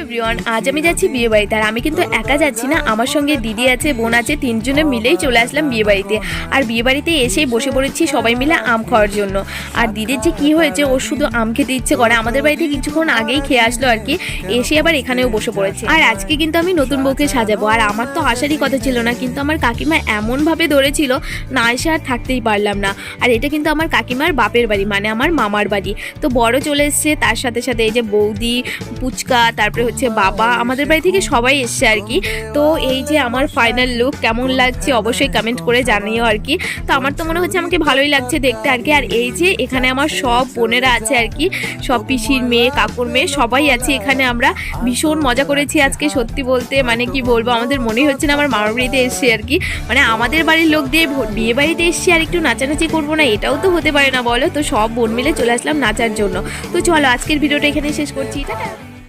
Everyone, আজ আমি যাচ্ছি বিয়ে বাড়িতে। আর আমি কিন্তু একা যাচ্ছি না, আমার সঙ্গে দিদি আছে, বোন আছে, তিনজনে মিলেই চলে আসলাম বিয়ে বাড়িতে। আর বিয়ে বাড়িতে এসেই বসে পড়েছি সবাই মিলে আম খাওয়ার জন্য। আর দিদির যে কী হয়েছে, ওর শুধু আম খেতে ইচ্ছে করে। আমাদের বাড়িতে কিছুক্ষণ আগেই খেয়ে আসলো আর কি, এসে আবার এখানেও বসে পড়েছে। আর আজকে কিন্তু আমি নতুন বউকে সাজাবো। আর আমার তো আসারই কথা ছিল না, কিন্তু আমার কাকিমা এমনভাবে ধরেছিল, না এসে আর থাকতেই পারলাম না। আর এটা কিন্তু আমার কাকিমার বাপের বাড়ি, মানে আমার মামার বাড়ি। তো বড় চলে এসছে, তার সাথে সাথে এই যে বৌদি, পুচকা, তারপরে হচ্ছে বাবা, আমাদের বাড়ি থেকে সবাই এসছে আর কি। তো এই যে আমার ফাইনাল লুক কেমন লাগছে অবশ্যই কমেন্ট করে জানিও আর কি। তো আমার তো মনে হচ্ছে আমাকে ভালোই লাগছে দেখতে আর কি। আর এই যে এখানে আমার সব বোনেরা আছে আর কি, সব পিসির মেয়ে, কাকুর মেয়ে, সবাই আছে এখানে। আমরা ভীষণ মজা করেছি আজকে, সত্যি বলতে মানে কি বলবো, আমাদের মনেই হচ্ছে না আমার মামার বাড়িতে এসছি আর কি। মানে আমাদের বাড়ির লোক দিয়ে বিয়ে বাড়িতে এসছি আর একটু নাচানাচি করবো না, এটাও তো হতে পারে না বলো। তো সব বোন মিলে চলে আসলাম নাচার জন্য। তো চলো আজকের ভিডিওটা এখানে শেষ করছি, টাটা।